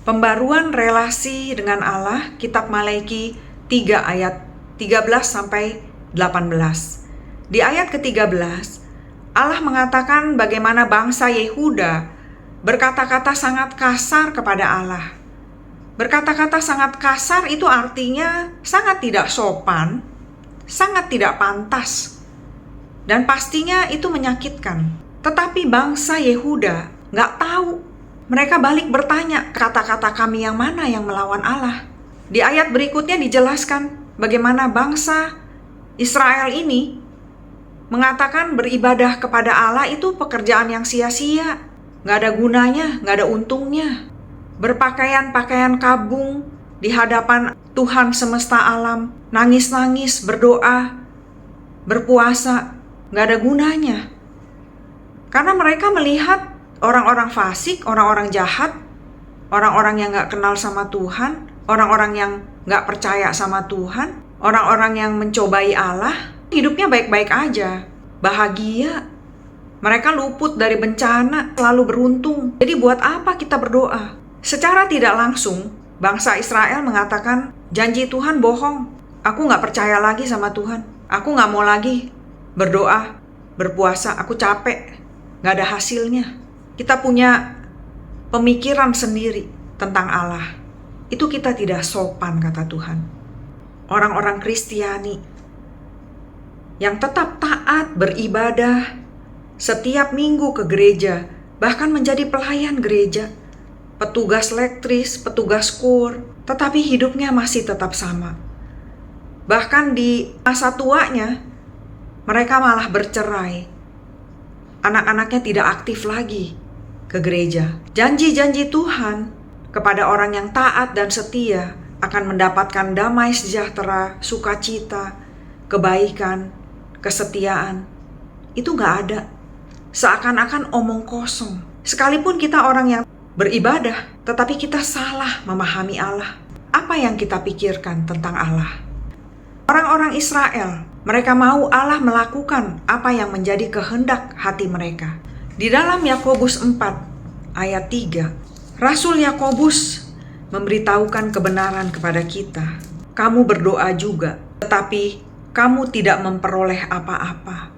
Pembaruan relasi dengan Allah, Kitab Maleakhi 3 ayat 13 sampai 18. Di ayat ke-13, Allah mengatakan bagaimana bangsa Yehuda berkata-kata sangat kasar kepada Allah. Berkata-kata sangat kasar itu artinya sangat tidak sopan, sangat tidak pantas, dan pastinya itu menyakitkan. Tetapi bangsa Yehuda nggak tahu. Mereka balik bertanya, kata-kata kami yang mana yang melawan Allah? Di ayat berikutnya dijelaskan bagaimana bangsa Israel ini mengatakan beribadah kepada Allah itu pekerjaan yang sia-sia. Nggak ada gunanya, nggak ada untungnya. Berpakaian-pakaian kabung di hadapan Tuhan semesta alam, nangis-nangis, berdoa, berpuasa, nggak ada gunanya. Karena mereka melihat orang-orang fasik, orang-orang jahat, orang-orang yang gak kenal sama Tuhan, orang-orang yang gak percaya sama Tuhan, orang-orang yang mencobai Allah, hidupnya baik-baik aja, bahagia. Mereka luput dari bencana, selalu beruntung. Jadi buat apa kita berdoa? Secara tidak langsung, bangsa Israel mengatakan, janji Tuhan bohong. Aku gak percaya lagi sama Tuhan. Aku gak mau lagi berdoa, berpuasa, aku capek, gak ada hasilnya. Kita punya pemikiran sendiri tentang Allah. Itu kita tidak sopan, kata Tuhan. Orang-orang Kristiani yang tetap taat beribadah setiap minggu ke gereja, bahkan menjadi pelayan gereja, petugas lektris, petugas kur, tetapi hidupnya masih tetap sama. Bahkan di masa tuanya, mereka malah bercerai. Anak-anaknya tidak aktif lagi ke gereja. Janji-janji Tuhan kepada orang yang taat dan setia akan mendapatkan damai sejahtera, sukacita, kebaikan, kesetiaan. Itu gak ada. Seakan-akan omong kosong. Sekalipun kita orang yang beribadah, tetapi kita salah memahami Allah. Apa yang kita pikirkan tentang Allah? Orang-orang Israel, mereka mau Allah melakukan apa yang menjadi kehendak hati mereka. Di dalam Yakobus 4 ayat 3, Rasul Yakobus memberitahukan kebenaran kepada kita. Kamu berdoa juga, tetapi kamu tidak memperoleh apa-apa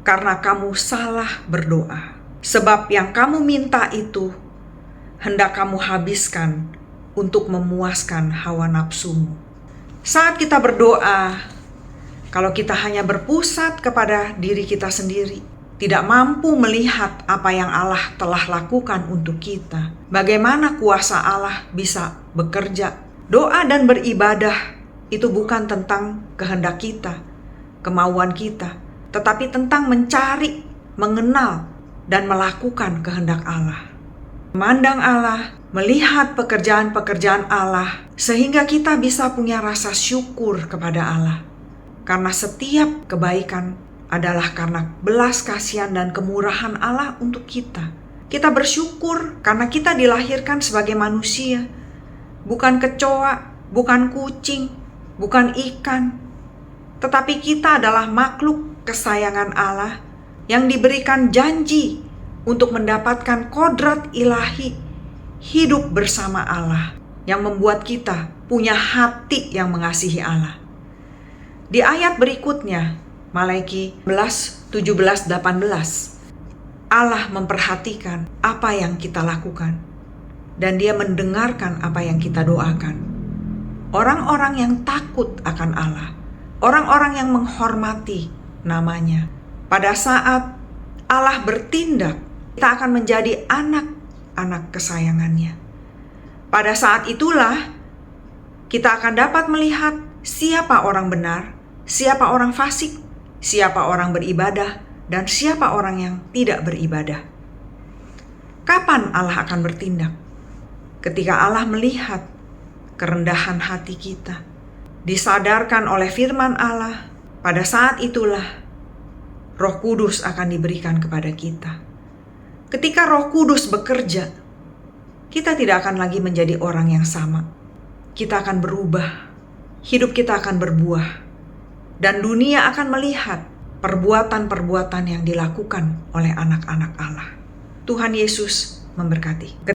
karena kamu salah berdoa. Sebab yang kamu minta itu hendak kamu habiskan untuk memuaskan hawa nafsumu. Saat kita berdoa, kalau kita hanya berpusat kepada diri kita sendiri, tidak mampu melihat apa yang Allah telah lakukan untuk kita, bagaimana kuasa Allah bisa bekerja. Doa dan beribadah itu bukan tentang kehendak kita, kemauan kita, tetapi tentang mencari, mengenal, dan melakukan kehendak Allah. Memandang Allah, melihat pekerjaan-pekerjaan Allah, sehingga kita bisa punya rasa syukur kepada Allah. Karena setiap kebaikan adalah karena belas kasihan dan kemurahan Allah untuk kita. Kita bersyukur karena kita dilahirkan sebagai manusia, bukan kecoa, bukan kucing, bukan ikan, tetapi kita adalah makhluk kesayangan Allah yang diberikan janji untuk mendapatkan kodrat ilahi, hidup bersama Allah, yang membuat kita punya hati yang mengasihi Allah. Di ayat berikutnya, Maleakhi 11, 17, 18, Allah memperhatikan apa yang kita lakukan dan Dia mendengarkan apa yang kita doakan. Orang-orang yang takut akan Allah, orang-orang yang menghormati namanya, pada saat Allah bertindak, kita akan menjadi anak-anak kesayangannya. Pada saat itulah kita akan dapat melihat siapa orang benar, siapa orang fasik, siapa orang beribadah, dan siapa orang yang tidak beribadah. Kapan Allah akan bertindak? Ketika Allah melihat kerendahan hati kita, disadarkan oleh firman Allah, pada saat itulah Roh Kudus akan diberikan kepada kita. Ketika Roh Kudus bekerja, kita tidak akan lagi menjadi orang yang sama. Kita akan berubah, hidup kita akan berbuah, dan dunia akan melihat perbuatan-perbuatan yang dilakukan oleh anak-anak Allah. Tuhan Yesus memberkati.